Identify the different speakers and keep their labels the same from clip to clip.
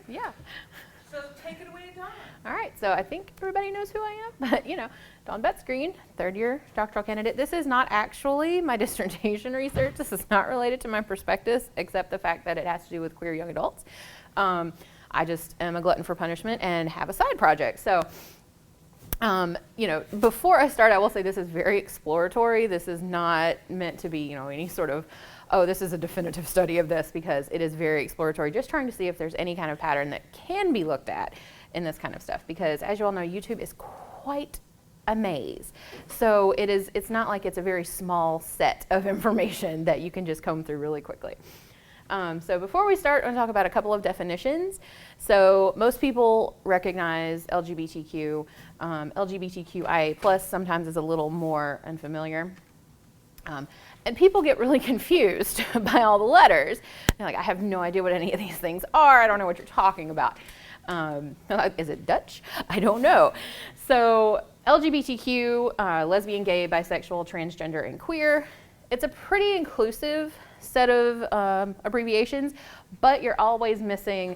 Speaker 1: Yeah.
Speaker 2: So take it away, Dawn.
Speaker 1: All right, so I think everybody knows who I am, but Dawn Betts-Green, third-year doctoral candidate. This is not actually my dissertation research. This is not related to my prospectus, except the fact that it has to do with queer young adults. I just am a glutton for punishment and have a side project. So, before I start, I will say this is very exploratory. This is not meant to be, any sort of, oh, this is a definitive study of this, because it is very exploratory, just trying to see if there's any kind of pattern that can be looked at in this kind of stuff. Because as you all know, YouTube is quite a maze. So it's not like it's a very small set of information that you can just comb through really quickly. So before we start, I'm going to talk about a couple of definitions. So most people recognize LGBTQ. LGBTQIA+ sometimes is a little more unfamiliar. And people get really confused by all the letters. They're like, I have no idea what any of these things are. I don't know what you're talking about. Is it Dutch? I don't know. So LGBTQ, lesbian, gay, bisexual, transgender, and queer. It's a pretty inclusive set of abbreviations, but you're always missing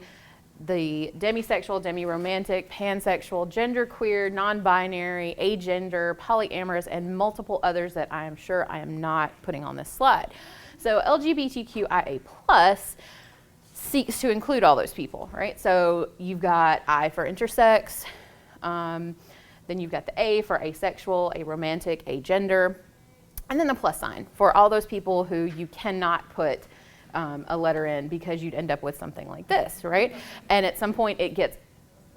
Speaker 1: the demisexual, demiromantic, pansexual, genderqueer, non-binary, agender, polyamorous, and multiple others that I am sure I am not putting on this slide. So LGBTQIA+ seeks to include all those people, right? So you've got I for intersex, then you've got the A for asexual, aromantic, agender, and then the plus sign for all those people who you cannot put a letter in because you'd end up with something like this, right? And at some point it gets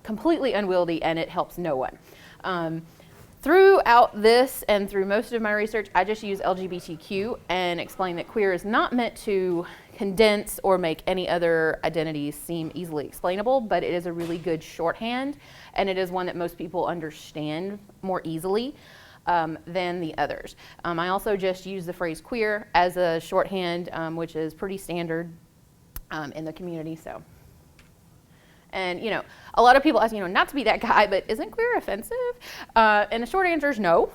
Speaker 1: completely unwieldy and it helps no one. Throughout this and through most of my research, I just use LGBTQ and explain that queer is not meant to condense or make any other identities seem easily explainable, but it is a really good shorthand, and it is one that most people understand more easily than the others. I also just use the phrase queer as a shorthand, which is pretty standard in the community. So, and a lot of people ask, not to be that guy, but isn't queer offensive? And the short answer is no.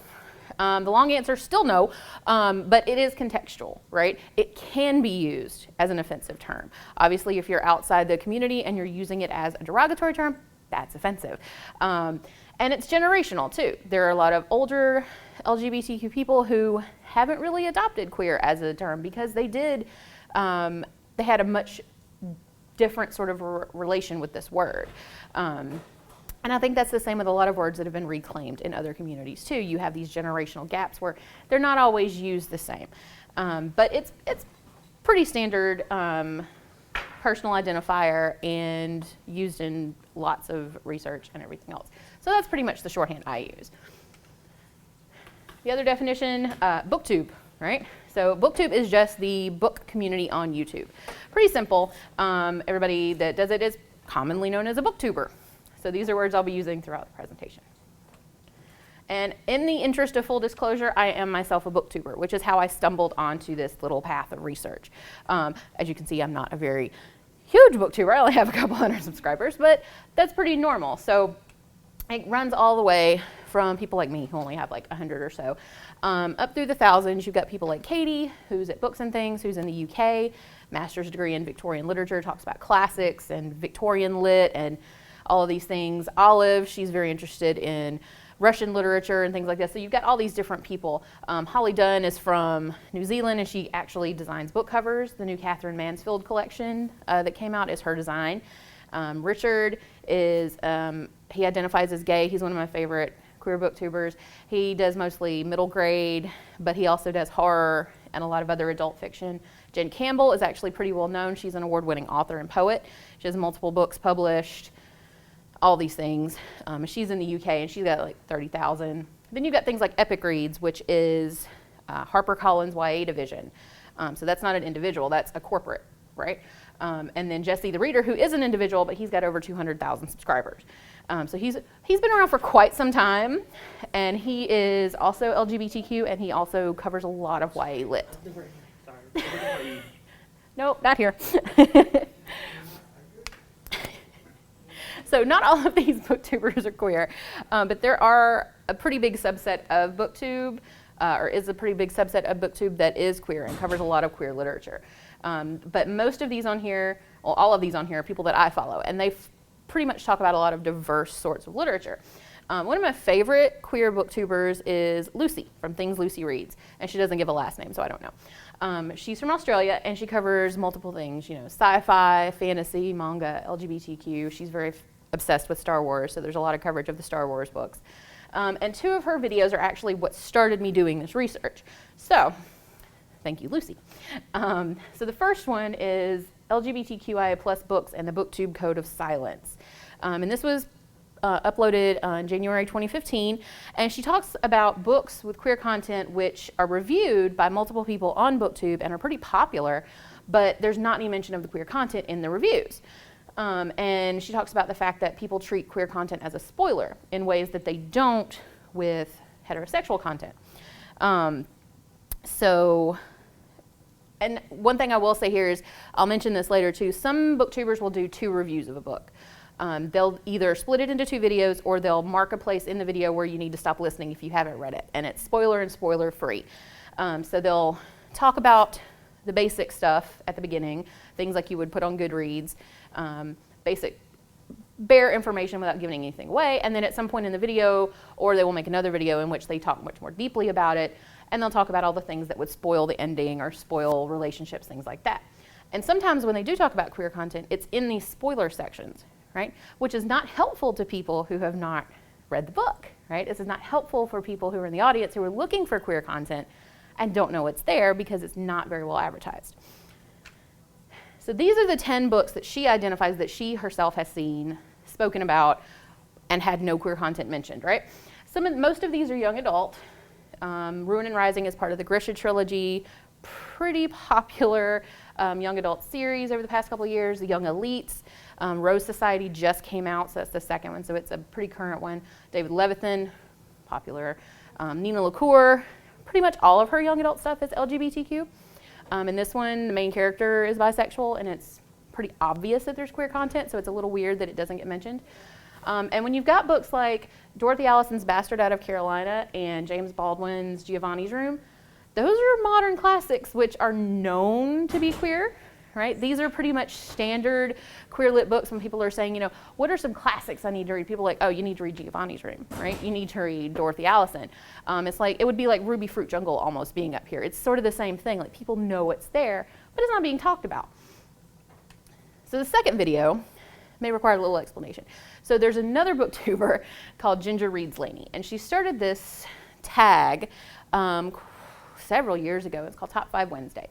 Speaker 1: The long answer is still no, but it is contextual, right? It can be used as an offensive term. Obviously, if you're outside the community and you're using it as a derogatory term, that's offensive. And it's generational too. There are a lot of older LGBTQ people who haven't really adopted queer as a term because they had a much different sort of relation with this word. And I think that's the same with a lot of words that have been reclaimed in other communities too. You have these generational gaps where they're not always used the same. But it's pretty standard personal identifier and used in lots of research and everything else. So that's pretty much the shorthand I use. The other definition, Booktube, right? So Booktube is just the book community on YouTube. Pretty simple. Everybody that does it is commonly known as a booktuber. So these are words I'll be using throughout the presentation. And in the interest of full disclosure, I am myself a booktuber, which is how I stumbled onto this little path of research. As you can see, I'm not a very huge booktuber. I only have a couple hundred subscribers, but that's pretty normal. So it runs all the way from people like me who only have like 100 or so, up through the thousands. You've got people like Katie, who's at Books and Things, who's in the UK, master's degree in Victorian literature, talks about classics and Victorian lit and all of these things. Olive, she's very interested in Russian literature and things like that. So you've got all these different people. Holly Dunn is from New Zealand, and she actually designs book covers. The new Catherine Mansfield collection that came out is her design. Richard is, he identifies as gay. He's one of my favorite queer booktubers. He does mostly middle grade, but he also does horror and a lot of other adult fiction. Jen Campbell is actually pretty well known. She's an award-winning author and poet. She has multiple books published, all these things. She's in the UK and she's got like 30,000. Then you've got things like Epic Reads, which is HarperCollins YA division. So that's not an individual, that's a corporate, right? And then Jesse the Reader, who is an individual, but he's got over 200,000 subscribers. So he's been around for quite some time, and he is also LGBTQ, and he also covers a lot of YA lit.
Speaker 2: Sorry.
Speaker 1: Nope, not here. So not all of these booktubers are queer, but there are a pretty big subset of Booktube, or is a pretty big subset of Booktube that is queer and covers a lot of queer literature. But most of these on here, well, all of these on here are people that I follow, and they pretty much talk about a lot of diverse sorts of literature. One of my favorite queer booktubers is Lucy from Things Lucy Reads, and she doesn't give a last name, so I don't know. She's from Australia, and she covers multiple things, sci-fi, fantasy, manga, LGBTQ. She's very obsessed with Star Wars, so there's a lot of coverage of the Star Wars books. And 2 of her videos are actually what started me doing this research. So, thank you, Lucy. So the first one is LGBTQIA+ books and the Booktube Code of Silence. And this was uploaded in January 2015, and she talks about books with queer content which are reviewed by multiple people on Booktube and are pretty popular, but there's not any mention of the queer content in the reviews. And she talks about the fact that people treat queer content as a spoiler in ways that they don't with heterosexual content. And one thing I will say here is, I'll mention this later too, some booktubers will do 2 reviews of a book. They'll either split it into 2 videos, or they'll mark a place in the video where you need to stop listening if you haven't read it, and it's spoiler and spoiler free. So they'll talk about the basic stuff at the beginning, things like you would put on Goodreads, basic bare information without giving anything away, and then at some point in the video, or they will make another video in which they talk much more deeply about it, and they'll talk about all the things that would spoil the ending or spoil relationships, things like that. And sometimes when they do talk about queer content, it's in these spoiler sections, right? Which is not helpful to people who have not read the book, right? This is not helpful for people who are in the audience who are looking for queer content and don't know what's there because it's not very well advertised. So these are the 10 books that she identifies that she herself has seen, spoken about, and had no queer content mentioned, right? Most of these are young adult. Ruin and Rising is part of the Grisha trilogy, pretty popular young adult series over the past couple of years. The Young Elites, Rose Society just came out, so that's the second one, so it's a pretty current one. David Levithan, popular. Nina LaCour, pretty much all of her young adult stuff is LGBTQ. In this one, the main character is bisexual, and it's pretty obvious that there's queer content, so it's a little weird that it doesn't get mentioned. And when you've got books like Dorothy Allison's Bastard Out of Carolina and James Baldwin's Giovanni's Room, those are modern classics which are known to be queer, right? These are pretty much standard queer lit books when people are saying, what are some classics I need to read? People are like, oh, you need to read Giovanni's Room, right? You need to read Dorothy Allison. It's like, it would be like Ruby Fruit Jungle almost being up here. It's sort of the same thing. Like, people know it's there, but it's not being talked about. So the second video may require a little explanation. So there's another booktuber called Ginger Reads Laney, and she started this tag several years ago. It's called Top 5 Wednesday.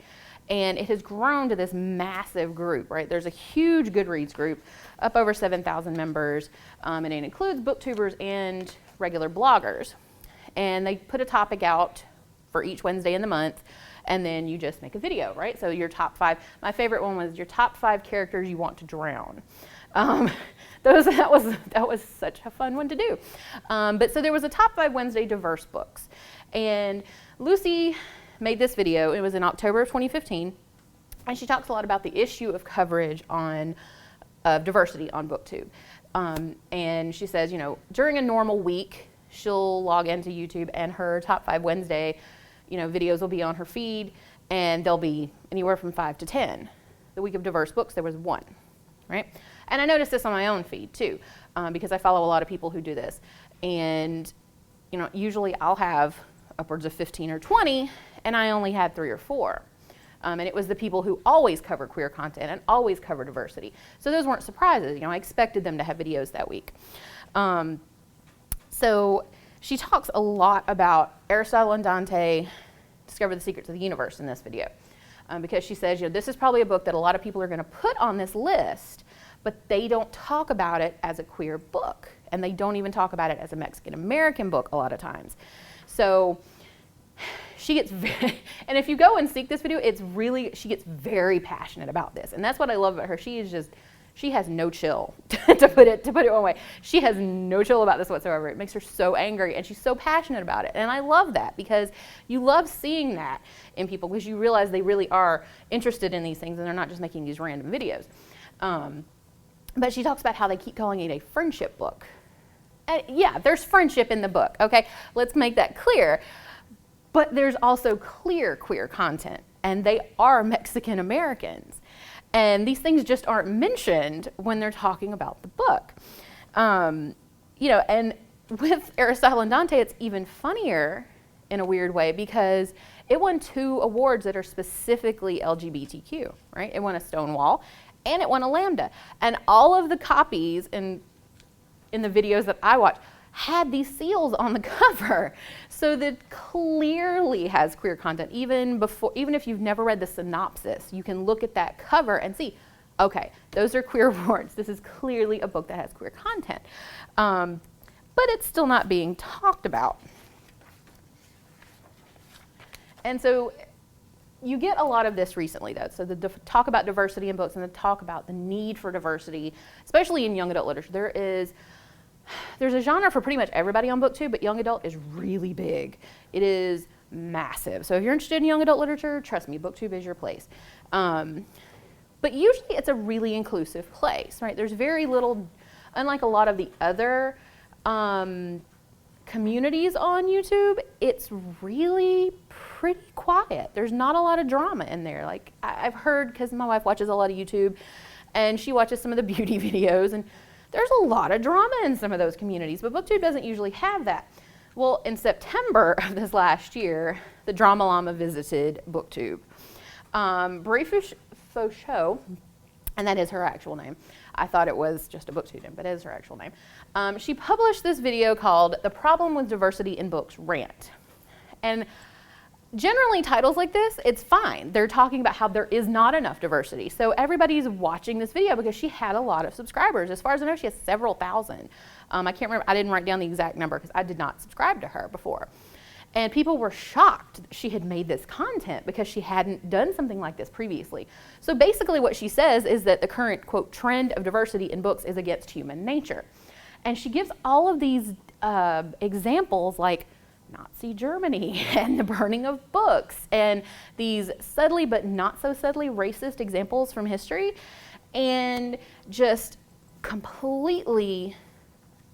Speaker 1: And it has grown to this massive group, right? There's a huge Goodreads group, up over 7,000 members, and it includes booktubers and regular bloggers. And they put a topic out for each Wednesday in the month, and then you just make a video, right? So your top 5, my favorite one was your top 5 characters you want to drown. That was such a fun one to do. But so there was a Top 5 Wednesday diverse books. And Lucy made this video. It was in October of 2015. And she talks a lot about the issue of coverage of diversity on Booktube. And she says, during a normal week, she'll log into YouTube and her Top 5 Wednesday, videos will be on her feed, and there'll be anywhere from 5 to 10. The week of diverse books, there was 1, right? And I noticed this on my own feed too, because I follow a lot of people who do this. And, usually I'll have upwards of 15 or 20, and I only had 3 or 4. And it was the people who always cover queer content and always cover diversity. So those weren't surprises. I expected them to have videos that week. So she talks a lot about Aristotle and Dante discover the secrets of the universe in this video. Because she says, this is probably a book that a lot of people are going to put on this list, but they don't talk about it as a queer book. And they don't even talk about it as a Mexican-American book a lot of times. So she gets very, and if you go and seek this video, she gets very passionate about this. And that's what I love about her. She has no chill, to put it one way. She has no chill about this whatsoever. It makes her so angry, and she's so passionate about it. And I love that, because you love seeing that in people, because you realize they really are interested in these things and they're not just making these random videos. But she talks about how they keep calling it a friendship book. And yeah, there's friendship in the book, okay? Let's make that clear. But there's also clear queer content. and they are Mexican Americans. And these things just aren't mentioned when they're talking about the book. You know, and with Aristotle and Dante, it's even funnier in a weird way because it won 2 awards that are specifically LGBTQ, right? It won a Stonewall and it won a Lambda. And all of the copies in the videos that I watched had these seals on the cover. So that clearly has queer content. Even if you've never read the synopsis, you can look at that cover and see, okay, those are queer awards. This is clearly a book that has queer content. But it's still not being talked about. And so you get a lot of this recently, though. So the talk about diversity in books and the talk about the need for diversity, especially in young adult literature. There's a genre for pretty much everybody on Booktube, but young adult is really big. It is massive. So if you're interested in young adult literature, trust me, Booktube is your place. But usually it's a really inclusive place, right? There's very little, unlike a lot of the other communities on YouTube, it's really pretty quiet. There's not a lot of drama in there. Like I've heard, because my wife watches a lot of YouTube, and she watches some of the beauty videos, and there's a lot of drama in some of those communities, but Booktube doesn't usually have that. Well, in September of this last year, the Drama Llama visited Booktube. Brie Fauchot, and that is her actual name. I thought it was just a Booktube name, but it is her actual name. She published this video called "The Problem with Diversity in Books Rant." And generally titles like this, it's fine. They're talking about how there is not enough diversity. So everybody's watching this video because she had a lot of subscribers. As far as I know, she has several thousand. I can't remember, I didn't write down the exact number because I did not subscribe to her before. And people were shocked that she had made this content because she hadn't done something like this previously. So basically what she says is that the current, quote, trend of diversity in books is against human nature. And she gives all of these examples like Nazi Germany and the burning of books and these subtly but not so subtly racist examples from history, and just completely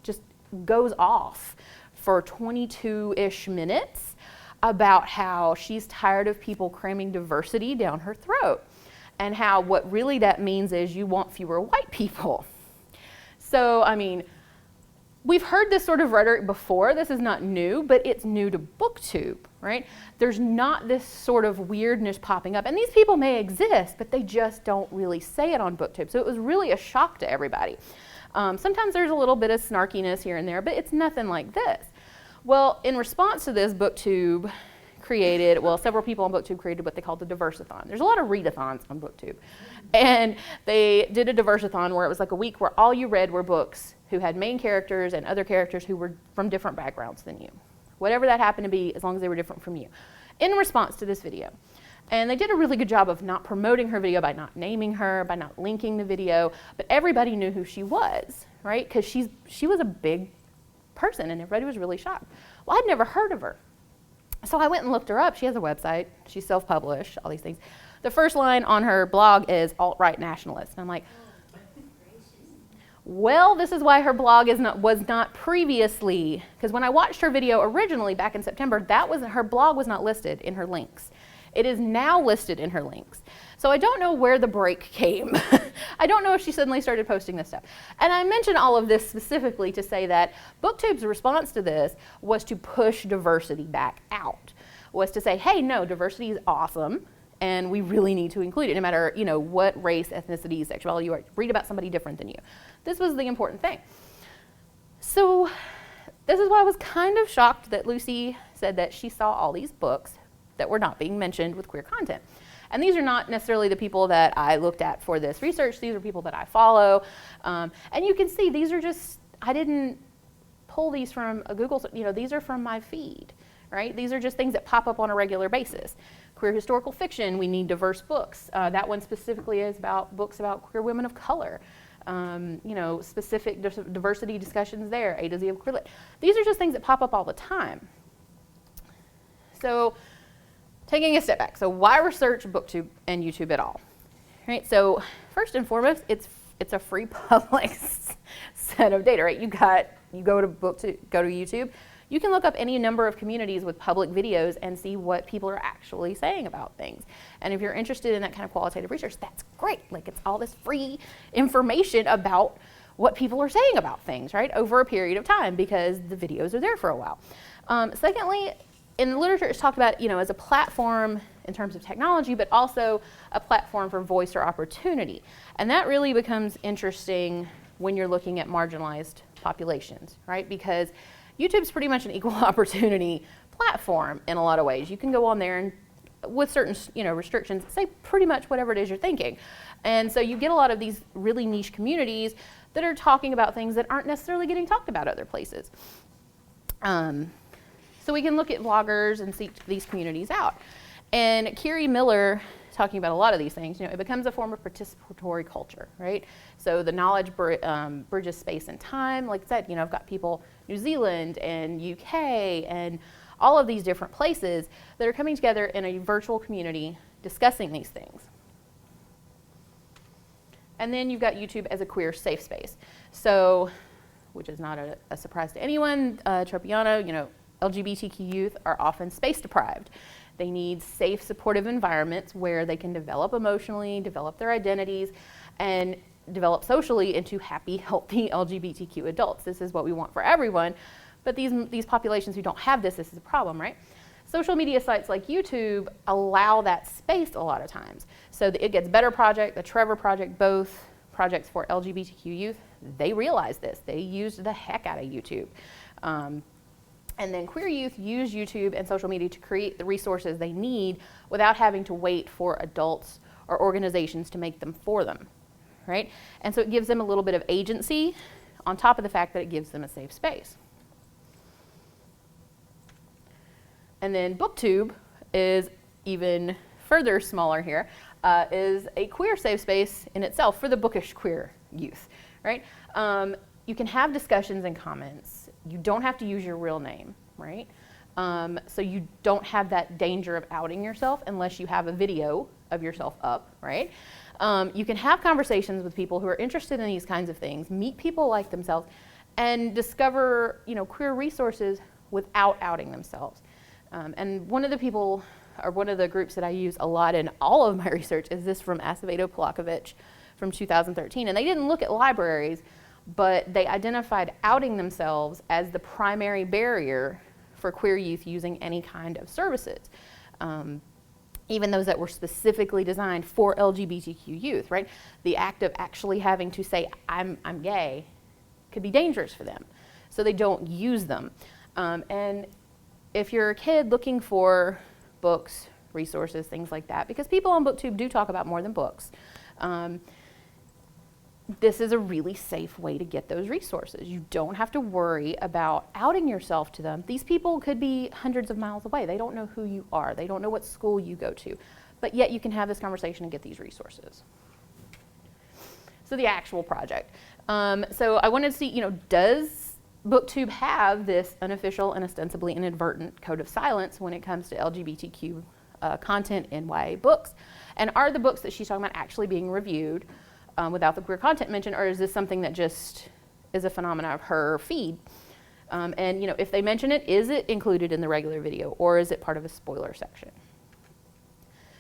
Speaker 1: just goes off for 22-ish minutes about how she's tired of people cramming diversity down her throat and how what really that means is you want fewer white people. So, I mean, we've heard this sort of rhetoric before. This is not new, but it's new to Booktube, right? There's not this sort of weirdness popping up. And these people may exist, but they just don't really say it on Booktube. So it was really a shock to everybody. Sometimes there's a little bit of snarkiness here and there, but it's nothing like this. Well, in response to this, Booktube created, well, several people on Booktube created what they called the Diversathon. There's a lot of readathons on Booktube. And they did a Diversathon where it was like a week where all you read were books who had main characters and other characters who were from different backgrounds than you. Whatever that happened to be, as long as they were different from you. In response to this video. And they did a really good job of not promoting her video by not naming her, by not linking the video, but everybody knew who she was, right? Because she was a big person and everybody was really shocked. Well, I'd never heard of her. So I went and looked her up. She has a website. She's self-published, all these things. The first line on her blog is alt-right nationalist. And I'm like, well, this is why her blog was not previously, because when I watched her video originally back in September, her blog was not listed in her links. It is now listed in her links. So I don't know where the break came. I don't know if she suddenly started posting this stuff. And I mention all of this specifically to say that Booktube's response to this was to push diversity back out, was to say, hey, no, diversity is awesome, and we really need to include it, no matter what race, ethnicity, sexuality you are. Read about somebody different than you. This was the important thing. So this is why I was kind of shocked that Lucy said that she saw all these books that were not being mentioned with queer content. And these are not necessarily the people that I looked at for this research. These are people that I follow. And you can see these are just, I didn't pull these from a Google, these are from my feed, right? These are just things that pop up on a regular basis. Queer historical fiction, we need diverse books. That one specifically is about books about queer women of color. Specific diversity discussions there, A to Z of queer lit. These are just things that pop up all the time. So, taking a step back, so why research Booktube and YouTube at all? Right, so first and foremost, it's a free public set of data, right? You go to YouTube, you can look up any number of communities with public videos and see what people are actually saying about things. And if you're interested in that kind of qualitative research, that's great. Like, it's all this free information about what people are saying about things, right, over a period of time, because the videos are there for a while. Secondly, in the literature, it's talked about, as a platform in terms of technology, but also a platform for voice or opportunity. And that really becomes interesting when you're looking at marginalized populations, right? Because YouTube's pretty much an equal opportunity platform in a lot of ways. You can go on there and, with certain, restrictions, say pretty much whatever it is you're thinking. And so you get a lot of these really niche communities that are talking about things that aren't necessarily getting talked about other places. So we can look at bloggers and seek these communities out. And Kiri Miller, talking about a lot of these things, it becomes a form of participatory culture, right? So the knowledge bridges space and time. Like I said, I've got people New Zealand and UK and all of these different places that are coming together in a virtual community discussing these things. And then you've got YouTube as a queer safe space. So, which is not a surprise to anyone, Tropiano, LGBTQ youth are often space deprived. They need safe, supportive environments where they can develop emotionally, develop their identities, and develop socially into happy, healthy LGBTQ adults. This is what we want for everyone, but these populations who don't have this is a problem, right? Social media sites like YouTube allow that space a lot of times. So the It Gets Better project, the Trevor project, both projects for LGBTQ youth, they realized this. They used the heck out of YouTube. And then queer youth use YouTube and social media to create the resources they need without having to wait for adults or organizations to make them for them, right? And so it gives them a little bit of agency on top of the fact that it gives them a safe space. And then Booktube is even further smaller here, is a queer safe space in itself for the bookish queer youth, right? You can have discussions and comments. You don't have to use your real name, right? So you don't have that danger of outing yourself unless you have a video of yourself up, right? You can have conversations with people who are interested in these kinds of things, meet people like themselves, and discover, queer resources without outing themselves. And one of the groups that I use a lot in all of my research is this from Acevedo Polakovich from 2013. And they didn't look at libraries, but they identified outing themselves as the primary barrier for queer youth using any kind of services, even those that were specifically designed for LGBTQ youth, right? The act of actually having to say, I'm gay, could be dangerous for them, so they don't use them. And if you're a kid looking for books, resources, things like that, because people on Booktube do talk about more than books, this is a really safe way to get those resources. You don't have to worry about outing yourself to them. These people could be hundreds of miles away. They don't know who you are. They don't know what school you go to. But yet you can have this conversation and get these resources. So the actual project. So I wanted to see, does Booktube have this unofficial and ostensibly inadvertent code of silence when it comes to LGBTQ content in YA books? And are the books that she's talking about actually being reviewed without the queer content mentioned, or is this something that just is a phenomena of her feed? And if they mention it, is it included in the regular video, or is it part of a spoiler section?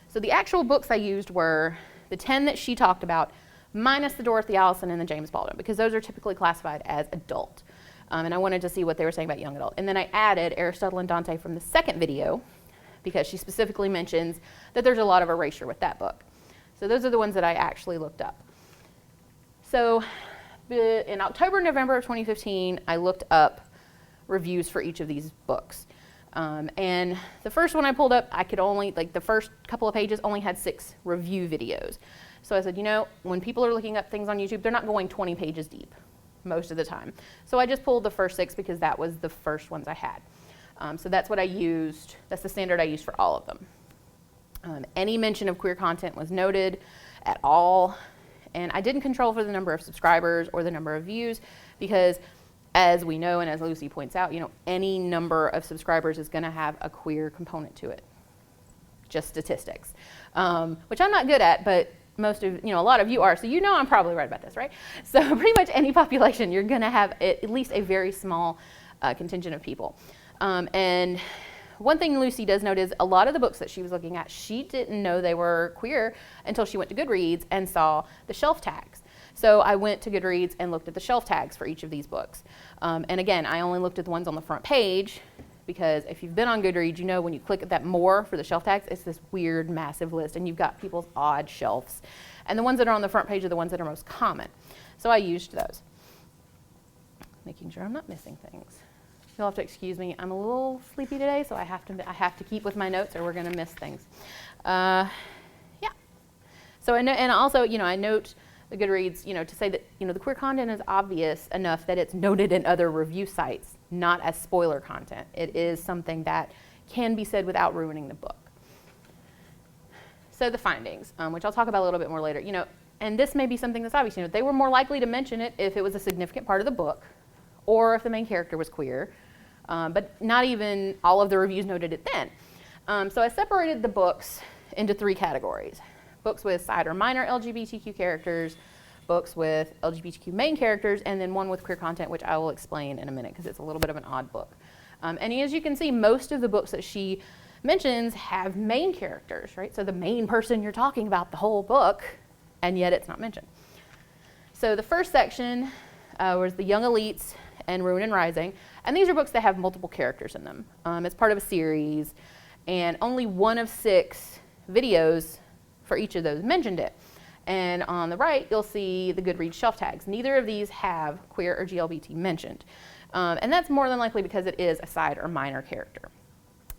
Speaker 1: So the actual books I used were the 10 that she talked about, minus the Dorothy Allison and the James Baldwin, because those are typically classified as adult. And I wanted to see what they were saying about young adult. And then I added Aristotle and Dante from the second video, because she specifically mentions that there's a lot of erasure with that book. So those are the ones that I actually looked up. So in October, November of 2015, I looked up reviews for each of these books. And the first one I pulled up, I could only, the first couple of pages only had 6 review videos. So I said, when people are looking up things on YouTube, they're not going 20 pages deep most of the time. So I just pulled the first 6 because that was the first ones I had. So that's what I used. That's the standard I used for all of them. Any mention of queer content was noted at all. And I didn't control for the number of subscribers or the number of views because, as we know and as Lucy points out, any number of subscribers is going to have a queer component to it. Just statistics, which I'm not good at, but most of, a lot of you are, so I'm probably right about this, right? So pretty much any population, you're going to have at least a very small contingent of people. And one thing Lucy does note is a lot of the books that she was looking at, she didn't know they were queer until she went to Goodreads and saw the shelf tags. So I went to Goodreads and looked at the shelf tags for each of these books. And again, I only looked at the ones on the front page, because if you've been on Goodreads, you know when you click at that more for the shelf tags, it's this weird massive list, and you've got people's odd shelves. And the ones that are on the front page are the ones that are most common. So I used those, making sure I'm not missing things. You'll have to excuse me. I'm a little sleepy today, so I have to keep with my notes, or we're going to miss things. Yeah. So I know, and also, I note the Goodreads, to say that, the queer content is obvious enough that it's noted in other review sites, not as spoiler content. It is something that can be said without ruining the book. So the findings, which I'll talk about a little bit more later, and this may be something that's obvious. They were more likely to mention it if it was a significant part of the book, or if the main character was queer, but not even all of the reviews noted it then. So I separated the books into 3 categories. Books with side or minor LGBTQ characters, books with LGBTQ main characters, and then one with queer content, which I will explain in a minute because it's a little bit of an odd book. And as you can see, most of the books that she mentions have main characters, right? So the main person you're talking about the whole book, and yet it's not mentioned. So the first section was The Young Elites and Ruin and Rising, and these are books that have multiple characters in them. It's part of a series, and only 1 of 6 videos for each of those mentioned it. And on the right, you'll see the Goodreads shelf tags. Neither of these have queer or GLBT mentioned. And that's more than likely because it is a side or minor character.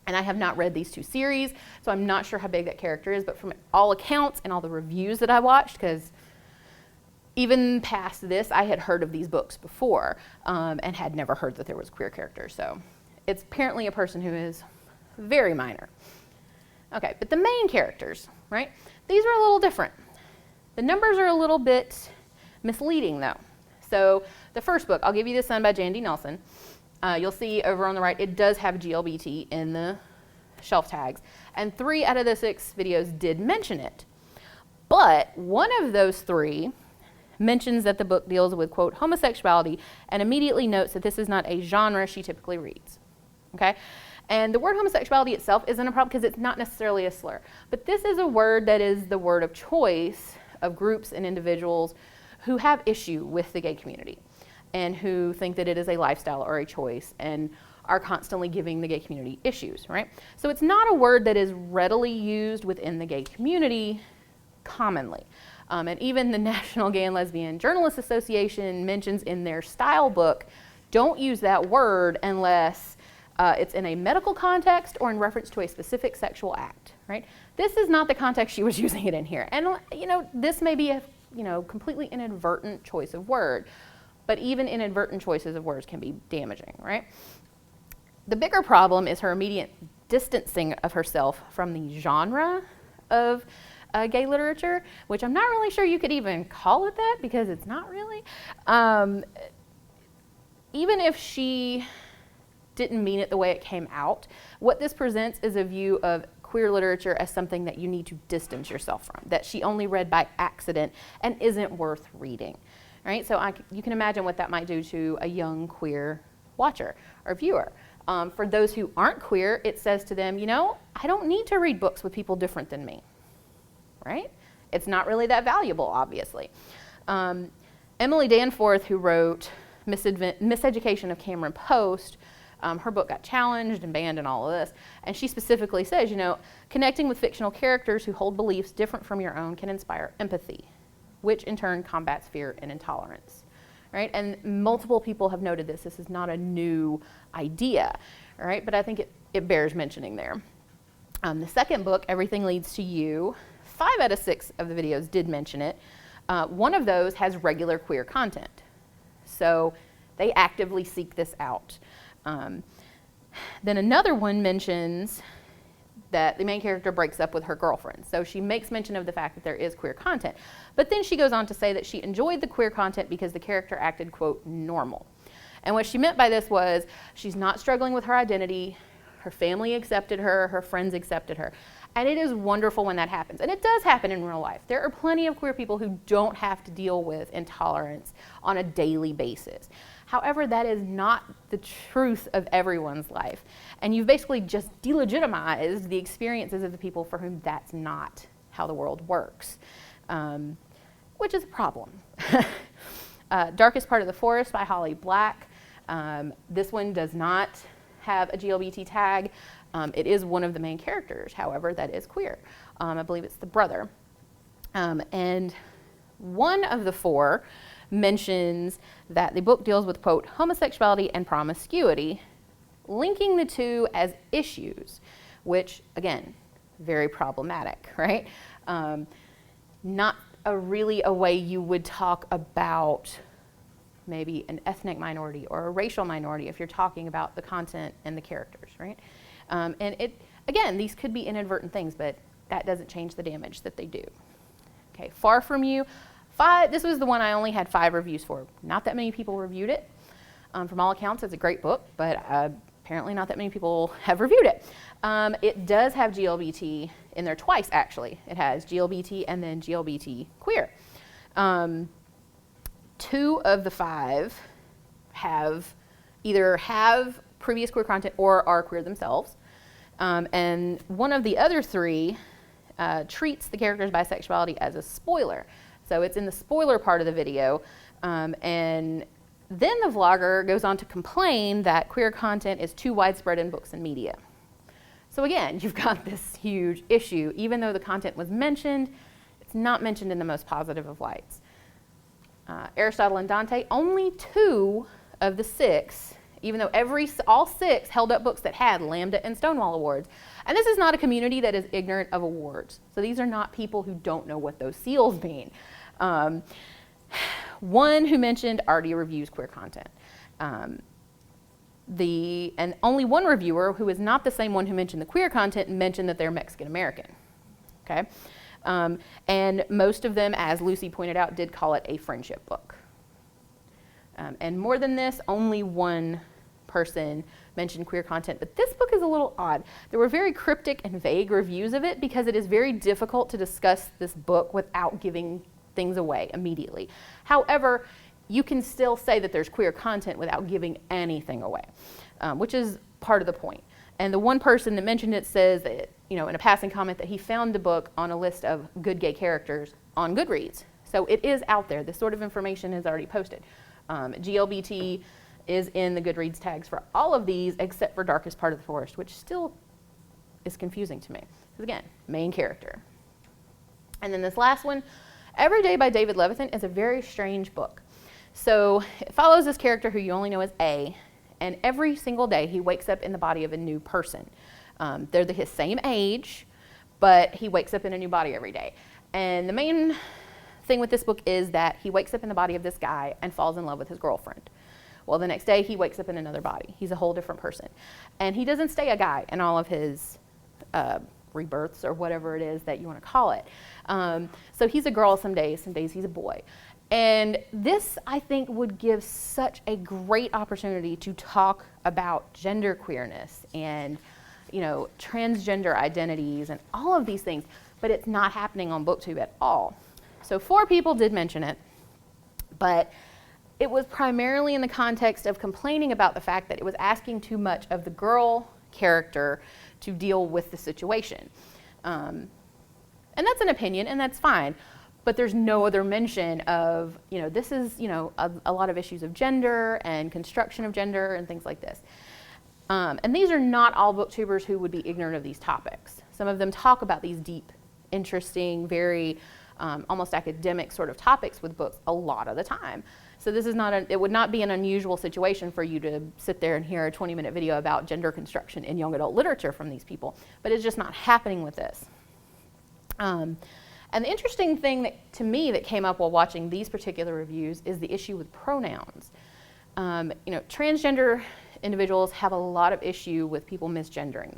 Speaker 1: And I have not read these 2 series, so I'm not sure how big that character is, but from all accounts and all the reviews that I watched, because even past this, I had heard of these books before, and had never heard that there was a queer character. So it's apparently a person who is very minor. Okay, but the main characters, right? These are a little different. The numbers are a little bit misleading, though. So the first book, I'll Give You the Sun by Jandy Nelson. You'll see over on the right, it does have GLBT in the shelf tags. And 3 out of the 6 videos did mention it. But one of those 3 mentions that the book deals with, quote, homosexuality, and immediately notes that this is not a genre she typically reads. Okay? And the word homosexuality itself isn't a problem because it's not necessarily a slur. But this is a word that is the word of choice of groups and individuals who have issue with the gay community and who think that it is a lifestyle or a choice and are constantly giving the gay community issues, right? So it's not a word that is readily used within the gay community commonly. And even the National Gay and Lesbian Journalists Association mentions in their style book, don't use that word unless it's in a medical context or in reference to a specific sexual act, right? This is not the context she was using it in here. And, this may be a, completely inadvertent choice of word, but even inadvertent choices of words can be damaging, right? The bigger problem is her immediate distancing of herself from the genre of gay literature, which I'm not really sure you could even call it that because it's not really. Even if she didn't mean it the way it came out, what this presents is a view of queer literature as something that you need to distance yourself from, that she only read by accident and isn't worth reading, right? So you can imagine what that might do to a young queer watcher or viewer. For those who aren't queer, it says to them, I don't need to read books with people different than me, right? It's not really that valuable, obviously. Emily Danforth, who wrote Miseducation of Cameron Post, her book got challenged and banned and all of this. And she specifically says, connecting with fictional characters who hold beliefs different from your own can inspire empathy, which in turn combats fear and intolerance, right? And multiple people have noted this. This is not a new idea, right? But I think it bears mentioning there. The second book, Everything Leads to You, 5 out of 6 of the videos did mention it. One of those has regular queer content. So they actively seek this out. Then another one mentions that the main character breaks up with her girlfriend. So she makes mention of the fact that there is queer content. But then she goes on to say that she enjoyed the queer content because the character acted, quote, normal. And what she meant by this was she's not struggling with her identity, her family accepted her, her friends accepted her. And it is wonderful when that happens. And it does happen in real life. There are plenty of queer people who don't have to deal with intolerance on a daily basis. However, that is not the truth of everyone's life. And you've basically just delegitimized the experiences of the people for whom that's not how the world works, which is a problem. Darkest Part of the Forest by Holly Black. This one does not have a GLBT tag. It is one of the main characters, however, that is queer. I believe it's the brother. And one of the four mentions that the book deals with, quote, homosexuality and promiscuity, linking the two as issues, which, again, very problematic, right? Not really a way you would talk about maybe an ethnic minority or a racial minority if you're talking about the content and the characters, right? And again, these could be inadvertent things, but that doesn't change the damage that they do. Okay, Far From You. This was the one I only had 5 reviews for. Not that many people reviewed it. From all accounts, it's a great book, but apparently not that many people have reviewed it. It does have GLBT in there twice, actually. It has GLBT and then GLBT queer. 2 of the 5 either have previous queer content or are queer themselves. And one of the other 3 treats the character's bisexuality as a spoiler. So it's in the spoiler part of the video. And then the vlogger goes on to complain that queer content is too widespread in books and media. So again, you've got this huge issue. Even though the content was mentioned, it's not mentioned in the most positive of lights. Aristotle and Dante, only 2 of the 6, even though all 6 held up books that had Lambda and Stonewall awards. And this is not a community that is ignorant of awards. So these are not people who don't know what those seals mean. One who mentioned already reviews queer content. And only one reviewer, who is not the same one who mentioned the queer content, mentioned that they're Mexican American. Okay? And most of them, as Lucy pointed out, did call it a friendship book. And more than this, only one person mentioned queer content, but this book is a little odd. There were very cryptic and vague reviews of it because it is very difficult to discuss this book without giving things away immediately. However, you can still say that there's queer content without giving anything away, which is part of the point. And the one person that mentioned it says that, in a passing comment, that he found the book on a list of good gay characters on Goodreads. So it is out there. This sort of information is already posted. GLBT is in the Goodreads tags for all of these except for Darkest Part of the Forest, which still is confusing to me. Because again, main character. And then this last one, Every Day by David Levithan, is a very strange book. So it follows this character who you only know as A, and every single day he wakes up in the body of a new person. They're his same age, but he wakes up in a new body every day. And the main thing with this book is that he wakes up in the body of this guy and falls in love with his girlfriend. Well, the next day he wakes up in another body. He's a whole different person. And he doesn't stay a guy in all of his rebirths or whatever it is that you want to call it. So he's a girl some days he's a boy. And this, I think, would give such a great opportunity to talk about gender queerness and, transgender identities and all of these things, but it's not happening on Booktube at all. So 4 people did mention it, but it was primarily in the context of complaining about the fact that it was asking too much of the girl character to deal with the situation. And that's an opinion, and that's fine. But there's no other mention of, this is, a lot of issues of gender and construction of gender and things like this. And these are not all booktubers who would be ignorant of these topics. Some of them talk about these deep, interesting, very almost academic sort of topics with books a lot of the time. So this is it would not be an unusual situation for you to sit there and hear a 20-minute video about gender construction in young adult literature from these people. But it's just not happening with this. And the interesting thing to me that came up while watching these particular reviews is the issue with pronouns. Transgender individuals have a lot of issue with people misgendering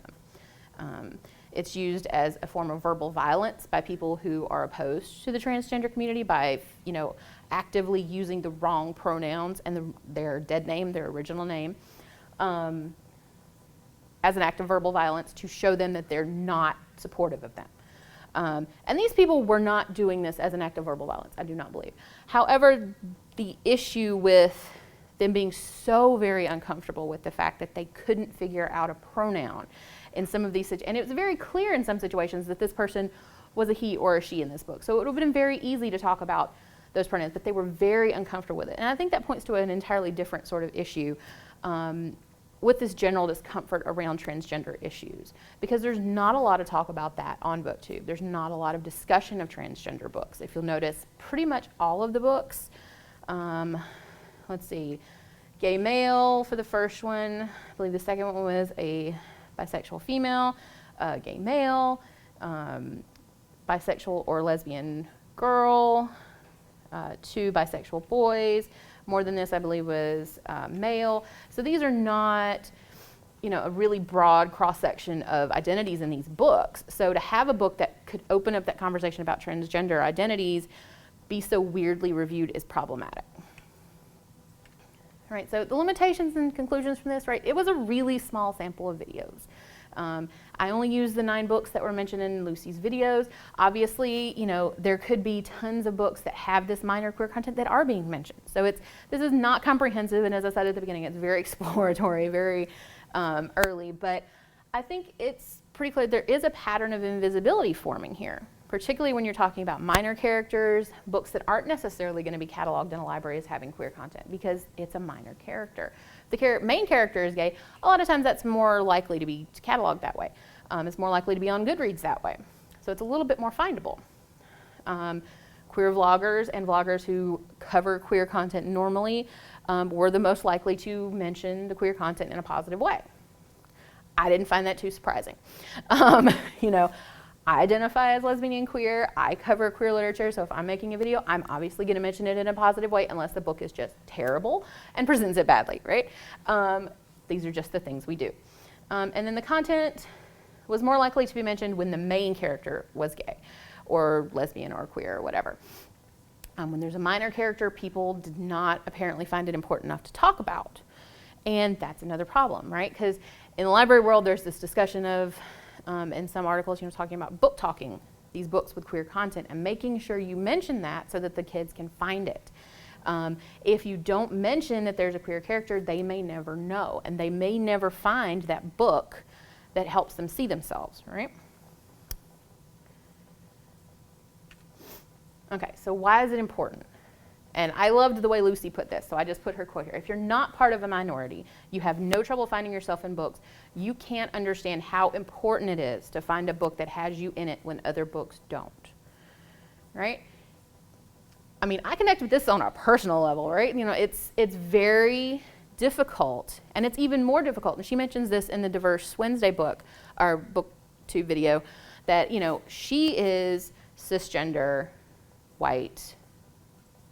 Speaker 1: them. It's used as a form of verbal violence by people who are opposed to the transgender community by, actively using the wrong pronouns and their dead name, their original name, as an act of verbal violence to show them that they're not supportive of them. And these people were not doing this as an act of verbal violence, I do not believe. However, the issue with them being so very uncomfortable with the fact that they couldn't figure out a pronoun in some of these situations, and it was very clear in some situations that this person was a he or a she in this book. So it would have been very easy to talk about those pronouns, but they were very uncomfortable with it. And I think that points to an entirely different sort of issue with this general discomfort around transgender issues, because there's not a lot of talk about that on Booktube. There's not a lot of discussion of transgender books. If you'll notice, pretty much all of the books, let's see, gay male for the first one, I believe the second one was a bisexual female, gay male, bisexual or lesbian girl, 2 bisexual boys. More than this, I believe, was male. So these are not, a really broad cross-section of identities in these books. So to have a book that could open up that conversation about transgender identities be so weirdly reviewed is problematic. All right, so the limitations and conclusions from this, right? It was a really small sample of videos. I only used the 9 books that were mentioned in Lucy's videos. Obviously, there could be tons of books that have this minor queer content that are being mentioned. So this is not comprehensive, and as I said at the beginning, it's very exploratory, very early, but I think it's pretty clear there is a pattern of invisibility forming here, particularly when you're talking about minor characters, books that aren't necessarily going to be cataloged in a library as having queer content because it's a minor character. If the main character is gay, a lot of times that's more likely to be cataloged that way. It's more likely to be on Goodreads that way. So it's a little bit more findable. Queer vloggers and vloggers who cover queer content normally were the most likely to mention the queer content in a positive way. I didn't find that too surprising. I identify as lesbian and queer. I cover queer literature, so if I'm making a video, I'm obviously going to mention it in a positive way unless the book is just terrible and presents it badly, right? These are just the things we do. And then the content was more likely to be mentioned when the main character was gay or lesbian or queer or whatever. When there's a minor character, people did not apparently find it important enough to talk about. And that's another problem, right? Because in the library world, there's this discussion of in some articles, talking about book talking these books with queer content and making sure you mention that so that the kids can find it. If you don't mention that there's a queer character, they may never know, and they may never find that book that helps them see themselves, right? Okay, so why is it important? And I loved the way Lucy put this, so I just put her quote here. If you're not part of a minority, you have no trouble finding yourself in books, you can't understand how important it is to find a book that has you in it when other books don't, right? I mean, I connect with this on a personal level, right? It's very difficult, and it's even more difficult, and she mentions this in the Diverse Wednesday book, our Booktube video, that, she is cisgender, white,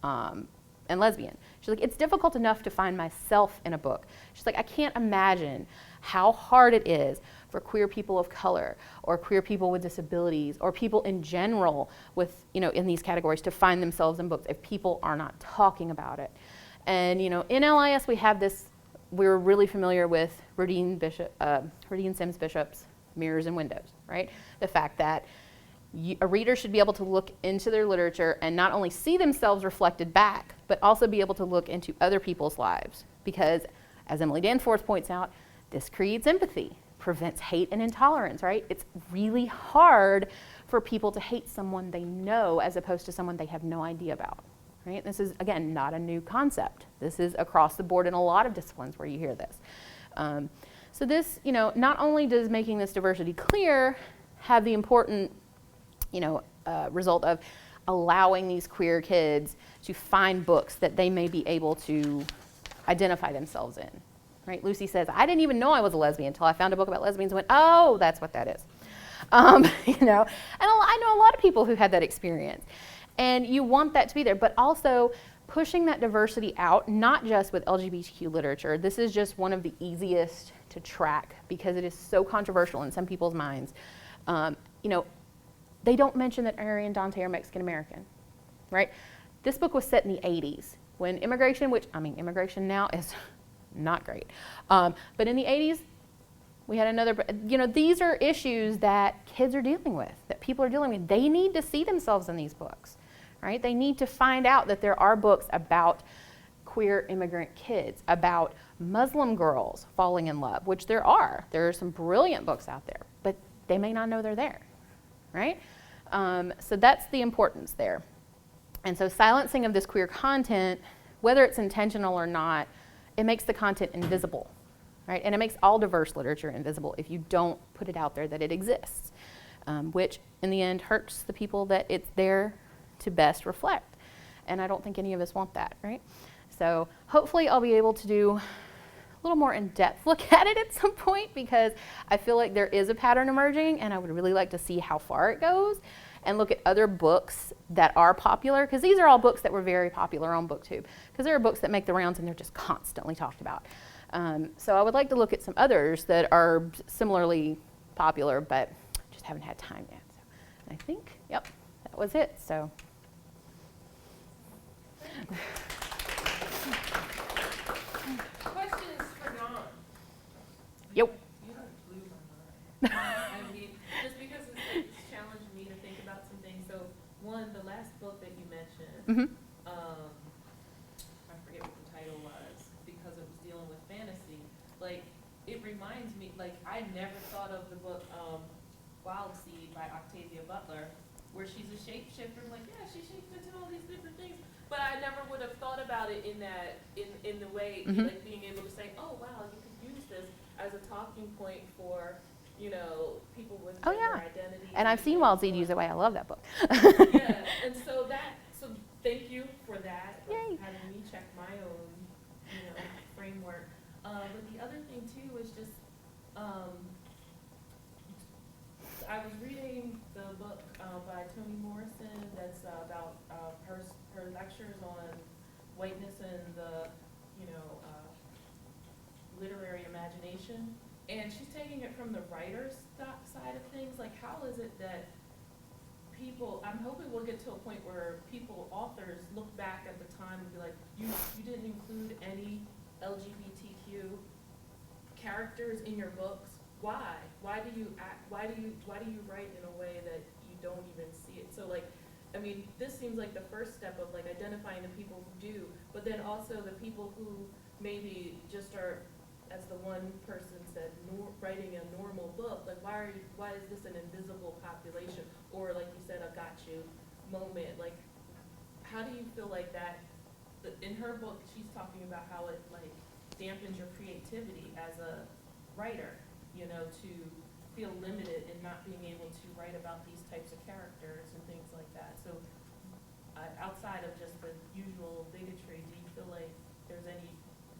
Speaker 1: and lesbian. She's like, it's difficult enough to find myself in a book. She's like, I can't imagine how hard it is for queer people of color or queer people with disabilities or people in general with, in these categories to find themselves in books if people are not talking about it. And, in LIS we have this, we're really familiar with Rudine Sims Bishop's Mirrors and Windows, right? The fact that a reader should be able to look into their literature and not only see themselves reflected back, but also be able to look into other people's lives. Because, as Emily Danforth points out, this creates empathy, prevents hate and intolerance, right? It's really hard for people to hate someone they know as opposed to someone they have no idea about, right? This is, again, not a new concept. This is across the board in a lot of disciplines where you hear this. So this, not only does making this diversity clear have the important result of allowing these queer kids to find books that they may be able to identify themselves in, right? Lucy says, I didn't even know I was a lesbian until I found a book about lesbians and went, oh, that's what that is. And I know a lot of people who had that experience. And you want that to be there, but also pushing that diversity out, not just with LGBTQ literature. This is just one of the easiest to track because it is so controversial in some people's minds. They don't mention that Ari and Dante are Mexican American, right? This book was set in the 80s when immigration now is not great. But in the 80s, We had another, these are issues that kids are dealing with, that people are dealing with. They need to see themselves in these books, right? They need to find out that there are books about queer immigrant kids, about Muslim girls falling in love, which there are. There are some brilliant books out there, but they may not know they're there, right? So that's the importance there. And so silencing of this queer content, whether it's intentional or not, it makes the content invisible, right? And it makes all diverse literature invisible if you don't put it out there that it exists, which in the end hurts the people that it's there to best reflect. And I don't think any of us want that, right? So hopefully I'll be able to do a little more in-depth look at it at some point, because I feel like there is a pattern emerging and I would really like to see how far it goes and look at other books that are popular, because these are all books that were very popular on Booktube, because there are books that make the rounds and they're just constantly talked about. So I would like to look at some others that are similarly popular, but just haven't had time yet. So I think, yep, that was it. So.
Speaker 2: Questions for Dawn?
Speaker 1: Yep.
Speaker 2: You have blew my mind. I mean, just because it's challenged me to think about some things. So, one, the last book that you mentioned, I forget what the title was, because it was dealing with fantasy. Like, it reminds me, like, I never thought of the book Wild Seed by Octavia Butler, where she's a shapeshifter. I'm like, yeah, she shapes into all these different things. But I never would have thought about it in that, in the way, like being able to say, oh, wow, you could use this as a talking point for, people with gender identity.
Speaker 1: And I've seen Wild Seed use it. I love that book.
Speaker 2: Yeah, and so thank you for that,
Speaker 1: Yay.
Speaker 2: having me check my own, framework. But the other thing too is just, I was reading the book by Toni Morrison that's about her lectures on whiteness and the, literary imagination. And she's taking it from the writer's side of things. Like, how is it that people, I'm hoping we'll get to a point where authors look back at the time and be like, you didn't include any LGBTQ characters in your books. Why? Why do you write in a way that you don't even see it? So, like, I mean, this seems like the first step of, like, identifying the people who do, but then also the people who maybe just are, as the one person said, writing a normal book. Like, why is this an invisible population? Or, like you said, a got you moment. Like, how do you feel like that? In her book, she's talking about how it, like, dampens your creativity as a writer, to feel limited in not being able to write about these types of characters and things like that. So, outside of just the usual bigotry, do you feel like there's any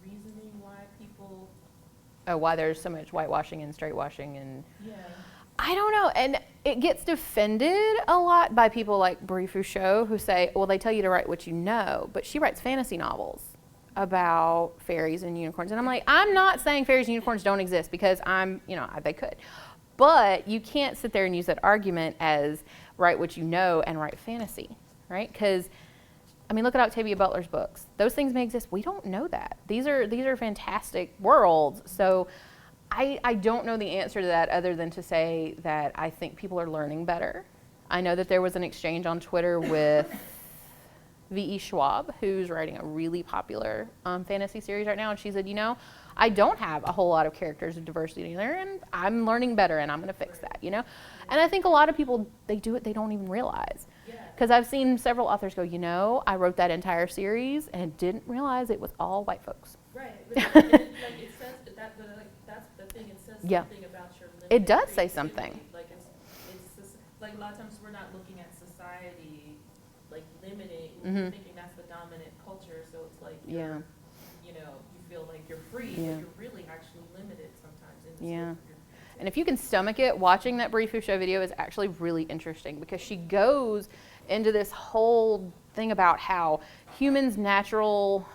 Speaker 2: reasoning why people...
Speaker 1: Oh, why there's so much whitewashing and straightwashing and...
Speaker 2: Yeah.
Speaker 1: I don't know, and it gets defended a lot by people like Brie Fouchot, who say, well, they tell you to write what you know, but she writes fantasy novels about fairies and unicorns. And I'm like, I'm not saying fairies and unicorns don't exist, because they could. But you can't sit there and use that argument as write what you know and write fantasy, right? Because, I mean, look at Octavia Butler's books. Those things may exist. We don't know that. These are fantastic worlds. So I don't know the answer to that, other than to say that I think people are learning better. I know that there was an exchange on Twitter with V.E. Schwab, who's writing a really popular fantasy series right now, and she said, I don't have a whole lot of characters of diversity in there, and I'm learning better, and I'm going to fix that, And I think a lot of people, they do it, they don't even realize. Because I've seen several authors go, I wrote that entire series and didn't realize it was all white folks.
Speaker 2: Right. But it says that, that's the thing. It says something about your limited
Speaker 1: It does say
Speaker 2: creativity.
Speaker 1: something.
Speaker 2: Like, it's like a lot of times we're not looking at society like limiting. We're thinking that's the dominant culture. So it's like you feel like you're free, but you're really actually limited sometimes in the scope of your creativity.
Speaker 1: And if you can stomach it, watching that Brie Fouchot video is actually really interesting, because she goes into this whole thing about how humans' natural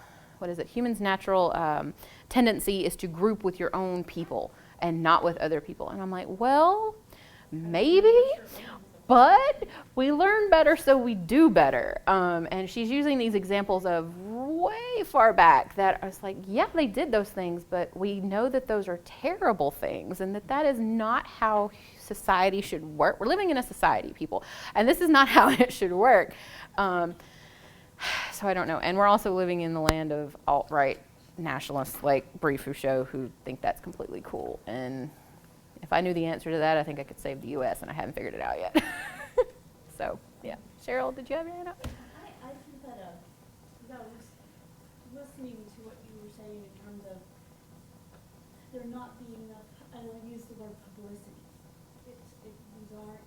Speaker 1: tendency is to group with your own people and not with other people. And I'm like, well, maybe, but we learn better, so we do better. And she's using these examples of way far back that I was like, yeah, they did those things, but we know that those are terrible things and that is not how society should work. We're living in a society, people, and this is not how it should work. So I don't know. And we're also living in the land of alt-right nationalists like Brie Fouchot who think that's completely cool. And if I knew the answer to that, I think I could save the U.S., and I haven't figured it out yet. So, yeah. Cheryl, did you have your hand up?
Speaker 3: I think that, I was listening to what you were saying in terms of there not being enough, I don't use the word publicity. These aren't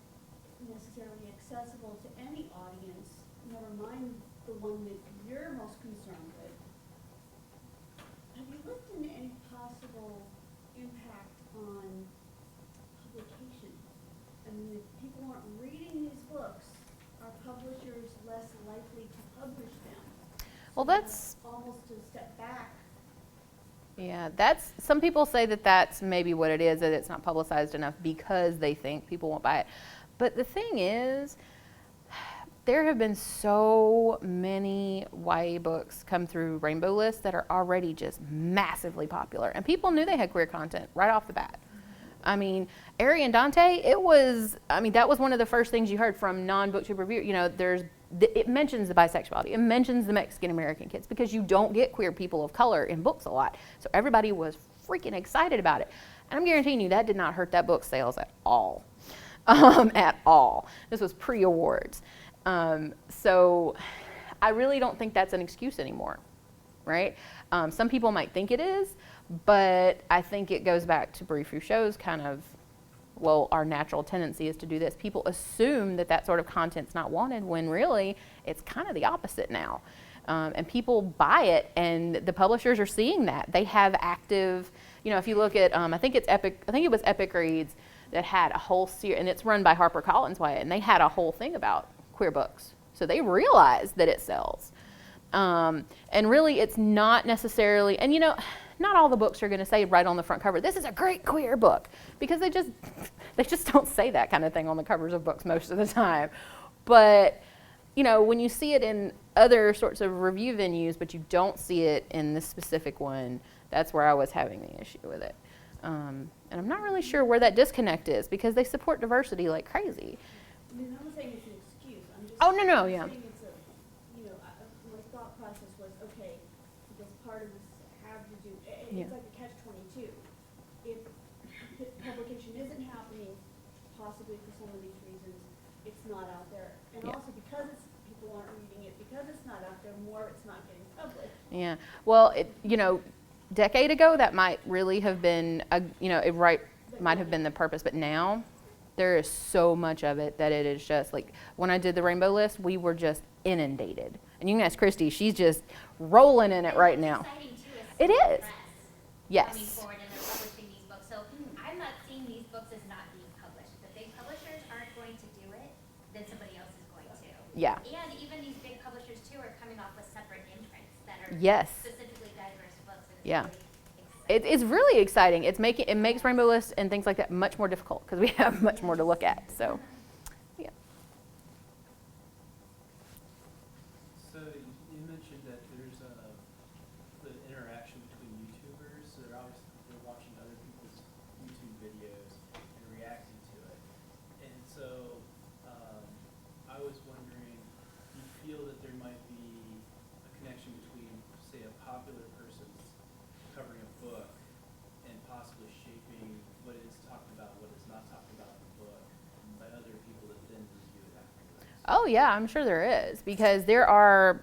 Speaker 3: necessarily accessible to any audience, never mind the one that you're most concerned with. Have you looked into any possible impact on publication? I mean, if people aren't reading these books, are publishers less likely to publish them?
Speaker 1: Well, that's
Speaker 3: almost a step back.
Speaker 1: Yeah, some people say that that's maybe what it is, that it's not publicized enough because they think people won't buy it. But the thing is, there have been so many YA books come through Rainbow List that are already just massively popular. And people knew they had queer content right off the bat. I mean, Ari and Dante, that was one of the first things you heard from non-booktube review. You know, it mentions the bisexuality. It mentions the Mexican American kids because you don't get queer people of color in books a lot. So everybody was freaking excited about it. And I'm guaranteeing you that did not hurt that book's sales at all. At all. This was pre-awards. So I really don't think that's an excuse anymore, right? Some people might think it is, but I think it goes back to Brie Fouchot's kind of, well, our natural tendency is to do this. People assume that sort of content's not wanted when really it's kind of the opposite now. And people buy it, and the publishers are seeing that. They have active, if you look at, I think it was Epic Reads that had a whole series, and it's run by HarperCollins, and they had a whole thing about queer books. So they realized that it sells. And really it's not necessarily, and not all the books are going to say right on the front cover, this is a great queer book, because they just don't say that kind of thing on the covers of books most of the time. But when you see it in other sorts of review venues, but you don't see it in this specific one, that's where I was having the issue with it. And I'm not really sure where that disconnect is, because they support diversity like crazy.
Speaker 3: I mean, I'm not saying it's an excuse. I'm just
Speaker 1: Oh, no, yeah.
Speaker 3: saying it's my thought process was, okay, because part of this have to do, it's like a catch-22. If publication isn't happening, possibly for some of these reasons, it's not out there. And also because people aren't reading it, because it's not out there, more it's not getting published.
Speaker 1: Yeah. Well, decade ago, that might really have been, might have been the purpose, but now there is so much of it that it is just like, when I did the Rainbow List, we were just inundated. And you can ask Christy, she's just rolling in it right now. It is. Yes.
Speaker 4: Coming forward and they're publishing these books. So I'm not seeing these books as not being published. If the big publishers aren't going to do it, then somebody else is going to.
Speaker 1: Yeah.
Speaker 4: And even these big publishers too are coming off with separate imprints that are specifically diverse books. And
Speaker 1: It's really exciting. It makes Rainbow List and things like that much more difficult because we have much more to look at. So, yeah.
Speaker 5: So you mentioned that there's the interaction between YouTubers. So they're watching other people's YouTube videos and reacting to it. And so I was wondering, do you feel that there might be a connection between, say, a popular person's covering a book and possibly shaping what is talked about, what is not talked about in the book by other people that then review it afterwards?
Speaker 1: Oh yeah, I'm sure there is, because there are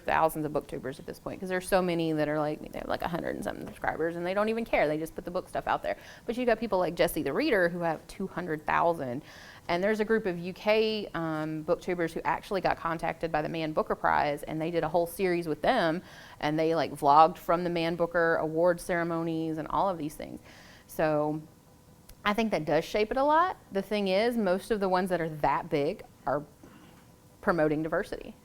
Speaker 1: thousands of booktubers at this point, because there's so many that are they have like 100 and something subscribers, and they don't even care. They just put the book stuff out there. But you got people like Jessie the Reader who have 200,000. And there's a group of UK booktubers who actually got contacted by the Man Booker Prize, and they did a whole series with them, and they vlogged from the Man Booker award ceremonies and all of these things. So I think that does shape it a lot. The thing is, most of the ones that are that big are promoting diversity,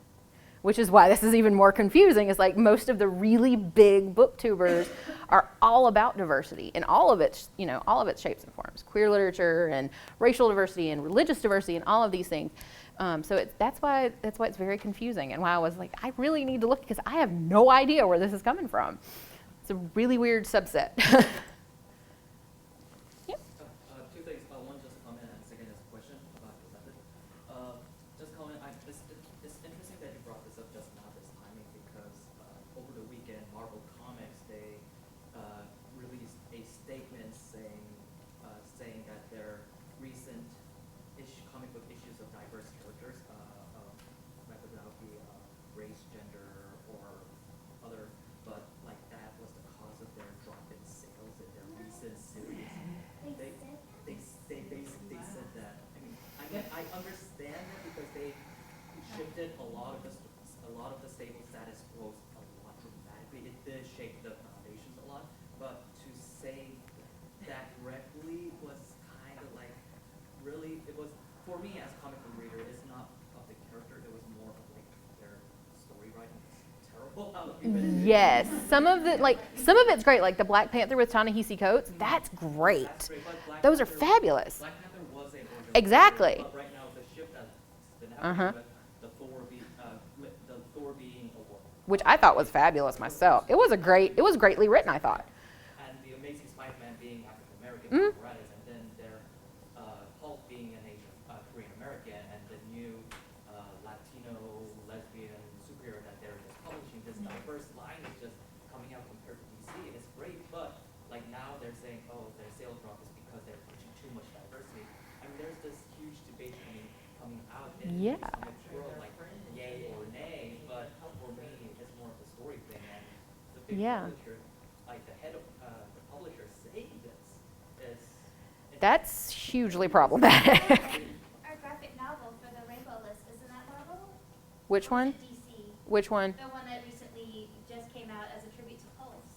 Speaker 1: which is why this is even more confusing. It's like most of the really big booktubers are all about diversity in all of its, all of its shapes and forms, queer literature and racial diversity and religious diversity and all of these things. So that's why it's very confusing, and why I was like, I really need to look because I have no idea where this is coming from. It's a really weird subset.
Speaker 6: Two things. One, just a comment, and second is a question about the method. Just comment. It's interesting that you brought this up just now, this timing, because over the weekend, Marvel Comics released a statement saying that their recent comic book issues of diverse characters, whether that would be race, gender, or other, but like that was the cause of their drop in sales in their recent series. They basically said that. I understand it because they shifted a lot of the stable status quo a lot dramatically. It did shake the foundations a lot, but to say that directly was kind of like really. It was for me as comic book reader. It's not of the character. It was more of like their story writing is terrible.
Speaker 1: Yes, some of it's great, like the Black Panther with Ta-Nehisi Coates. That's great.
Speaker 6: That's great, but Black
Speaker 1: Those are
Speaker 6: Panther-
Speaker 1: fabulous.
Speaker 6: Black Panther was a origin
Speaker 1: Exactly.
Speaker 6: story, but right now the shift that's been
Speaker 1: Uh-huh.
Speaker 6: happening with the Thor being a woman,
Speaker 1: Which I thought was fabulous myself. It was greatly written, I thought.
Speaker 6: and the Amazing Spider-Man being African American,
Speaker 1: Mhm.
Speaker 6: and then their Hulk being an Asian Korean American, and the new Latino lesbian superhero that they're just publishing. This diverse line is just coming out compared to DC. It's great, but like now they're saying, oh, their sales drop is because they're pushing too much diversity. I mean, there's this huge debate coming out in
Speaker 1: Yeah.
Speaker 6: the comic world, like yay or nay. But for me, it's more of a story thing, and the big
Speaker 1: Yeah.
Speaker 6: publisher, like the head of the publisher, saying this is.
Speaker 1: That's hugely problematic.
Speaker 4: Our graphic novel for the Rainbow List, isn't that Marvel?
Speaker 1: Which
Speaker 4: Or
Speaker 1: one?
Speaker 4: is it DC?
Speaker 1: Which one?
Speaker 4: The one that recently just came out as a tribute to Pulse.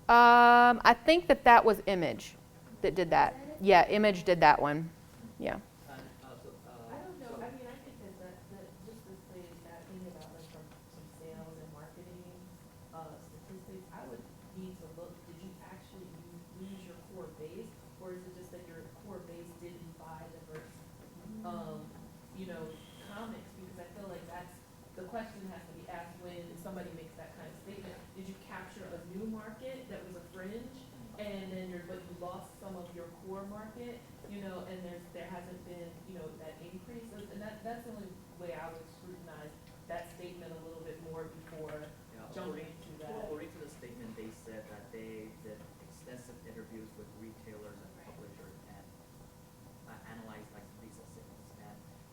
Speaker 1: I think that was Image that did that. Yeah, Image did that one. Yeah.
Speaker 6: And,
Speaker 2: I don't know, I mean, I think that just this thing that thing about like from some sales and marketing, statistics, I would need to look, did you actually lose your core base? Or is it just that your core base didn't buy diverse, comics? Because I feel like the question has to be asked when somebody makes that kind of statement. Did you capture a new market that was a fringe? And then but you lost some of your core market, and there hasn't been, that increase. And that's the only way I would scrutinize that statement a little bit more before jumping to that.
Speaker 6: According to the statement, they said that they did extensive interviews with retailers and publishers and analyzed like recent sales.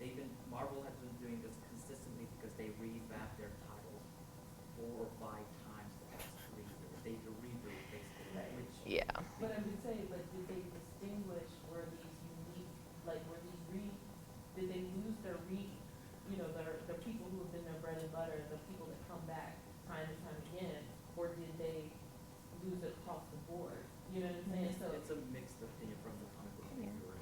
Speaker 6: And Marvel has been doing this consistently because they revamped their titles 4 or 5 times the past 3 years. They do reboot basically, which
Speaker 1: Yeah.
Speaker 2: But I'm just saying, did they distinguish, were these unique, did they lose their the people who have been their bread and butter, the people that come back time and time again, or did they lose it across the board? You know what I'm saying? So
Speaker 6: it's a mixed opinion from the comic book reviewer.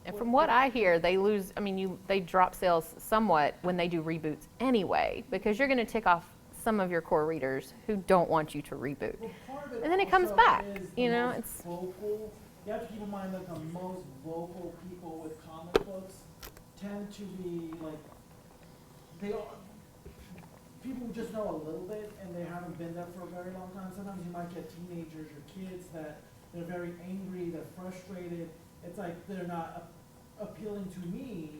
Speaker 1: And from what I hear, they drop sales somewhat when they do reboots anyway, because you're going to tick off some of your core readers who don't want you to reboot.
Speaker 7: Well, part of
Speaker 1: And then it comes
Speaker 7: also
Speaker 1: back,
Speaker 7: is the most
Speaker 1: it's.
Speaker 7: vocal. You have to keep in mind that the most vocal people with comic books tend to be like people who just know a little bit and they haven't been there for a very long time. Sometimes you might get teenagers or kids that they're very angry, they're frustrated. It's like they're not appealing to me,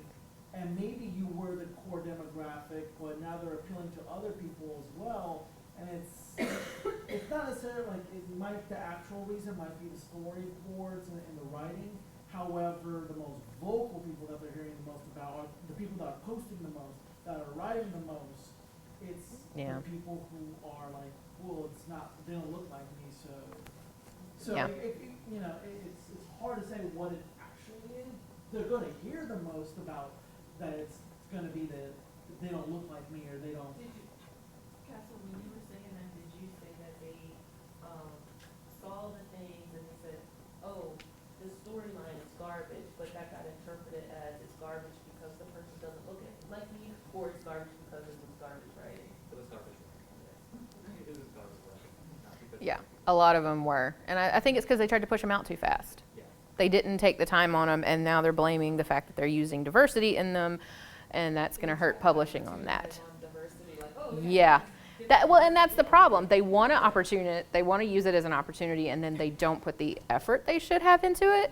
Speaker 7: and maybe you were the core demographic, but now they're appealing to other people as well. And it's not necessarily like the actual reason might be the storyboards and the writing. However, the most vocal people that they're hearing the most about are the people that are posting the most, that are writing the most. It's
Speaker 1: Yeah.
Speaker 7: the people who are like, well, they don't look like me, so
Speaker 1: Yeah.
Speaker 7: it's hard to say what it actually is. They're going to hear the most about that it's going to be that they don't look like me or they don't.
Speaker 2: Castle, when you were saying that, did you say that they saw the things and they said, oh, this storyline is garbage, but that got interpreted as it's garbage because the person doesn't look like me, or it's garbage because it was garbage writing?
Speaker 6: It was garbage. It was garbage. Not because
Speaker 1: Yeah, a lot of them were. And I think it's because they tried to push them out too fast.
Speaker 6: Yeah.
Speaker 1: They didn't take the time on them, and now they're blaming the fact that they're using diversity in them. and that's going to hurt publishing on that.
Speaker 2: Diversity, like, oh, okay.
Speaker 1: Yeah. And that's the problem. They want to use it as an opportunity, and then they don't put the effort they should have into it.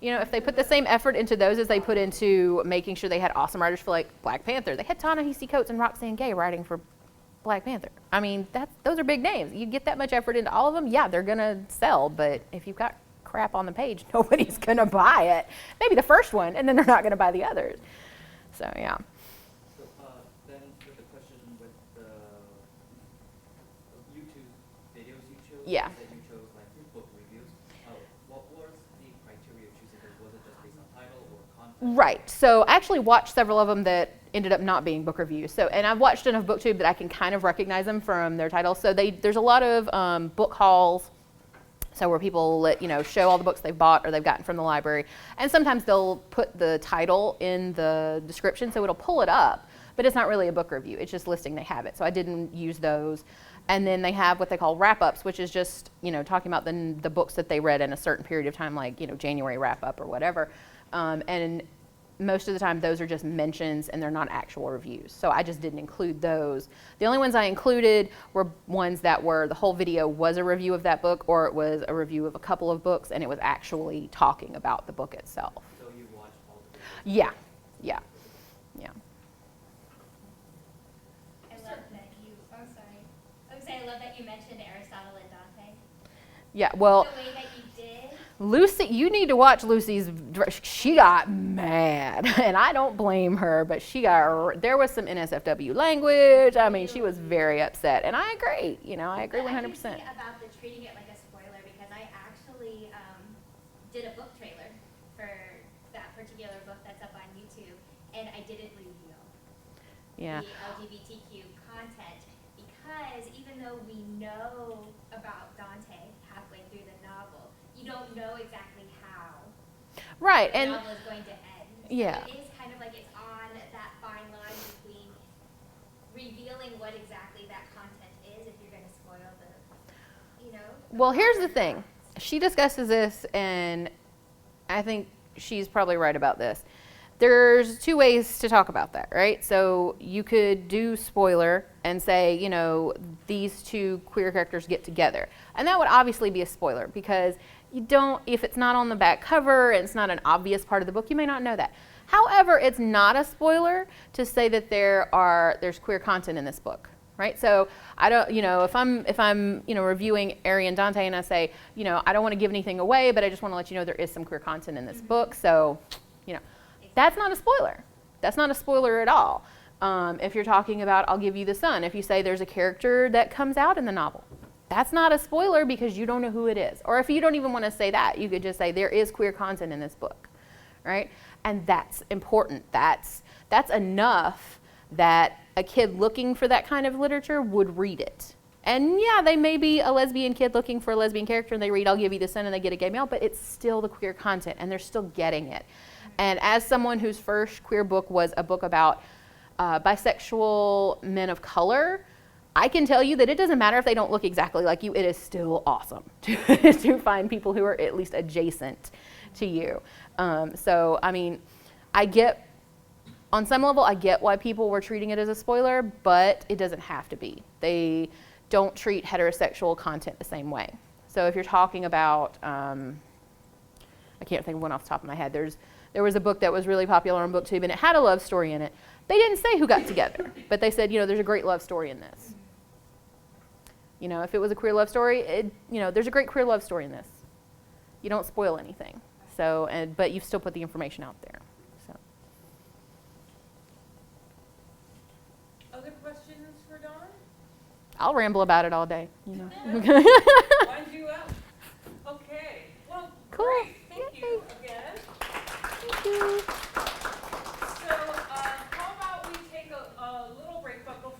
Speaker 1: You know, if they put the same effort into those as they put into making sure they had awesome writers for like Black Panther, they had Ta-Nehisi Coates and Roxane Gay writing for Black Panther. I mean, those are big names. You get that much effort into all of them, yeah, they're gonna sell. But if you've got crap on the page, nobody's gonna buy it. Maybe the first one, and then they're not gonna buy the others. So yeah.
Speaker 6: So, then with the question with the YouTube videos you chose,
Speaker 1: Yeah.
Speaker 6: that you chose like book reviews, what was the criteria of choosing those? Was it just based on title or content?
Speaker 1: Right. So I actually watched several of them that ended up not being book reviews. So, and I've watched enough Booktube that I can kind of recognize them from their titles. So there's a lot of book hauls. So where people show all the books they've bought or they've gotten from the library. And sometimes they'll put the title in the description, so it'll pull it up, but it's not really a book review. It's just listing they have it. So I didn't use those. And then they have what they call wrap-ups, which is just, talking about the books that they read in a certain period of time, like, January wrap-up or whatever. And most of the time, those are just mentions and they're not actual reviews. So I just didn't include those. The only ones I included were ones that were, the whole video was a review of that book, or it was a review of a couple of books and it was actually talking about the book itself.
Speaker 6: So you watched all the videos?
Speaker 1: Yeah.
Speaker 4: I love that you, oh, sorry. I was saying, I love that you mentioned Aristotle and Dante.
Speaker 1: Yeah, well,
Speaker 4: The way that you did.
Speaker 1: Lucy, you need to watch Lucy's, she got mad, and I don't blame her, but there was some NSFW language. I mean, she was very upset, and I agree, I agree 100%.
Speaker 4: I'm thinking about the treating it like a spoiler, because I actually did a book trailer for that particular book that's up on YouTube, and I didn't reveal
Speaker 1: Yeah.
Speaker 4: the LGBTQ content, because even though we know about Dante halfway through the novel, you don't know exactly how
Speaker 1: Right,
Speaker 4: the
Speaker 1: and
Speaker 4: novel is going to end.
Speaker 1: yeah.
Speaker 4: So it is kind of like it's on that fine line between revealing what exactly that content is, if you're going to spoil the.
Speaker 1: Well, here's the thing. She discusses this, and I think she's probably right about this. There's two ways to talk about that, right? So you could do spoiler and say, these two queer characters get together. And that would obviously be a spoiler, because if it's not on the back cover and it's not an obvious part of the book, you may not know that. However, it's not a spoiler to say that there's queer content in this book, right? So I don't, if I'm reviewing Ari and Dante and I say, I don't want to give anything away, but I just want to let you know there is some queer content in this book. So, that's not a spoiler. That's not a spoiler at all. If you're talking about I'll Give You the Sun, if you say there's a character that comes out in the novel, that's not a spoiler because you don't know who it is. Or if you don't even want to say that, you could just say there is queer content in this book, right? And that's important. That's enough that a kid looking for that kind of literature would read it. And yeah, they may be a lesbian kid looking for a lesbian character and they read I'll Give You the Sun and they get a gay male, but it's still the queer content and they're still getting it. And as someone whose first queer book was a book about bisexual men of color, I can tell you that it doesn't matter if they don't look exactly like you. It is still awesome to find people who are at least adjacent to you. So, I mean, on some level, I get why people were treating it as a spoiler, but it doesn't have to be. They don't treat heterosexual content the same way. So if you're talking about, I can't think of one off the top of my head. There was a book that was really popular on Booktube, and it had a love story in it. They didn't say who got together, but they said, there's a great love story in this. If it was a queer love story, there's a great queer love story in this. You don't spoil anything. So, but you still put the information out there. So.
Speaker 2: Other questions for Dawn?
Speaker 1: I'll ramble about it all day.
Speaker 2: Wind you up. Okay. Well,
Speaker 1: Cool.
Speaker 2: great.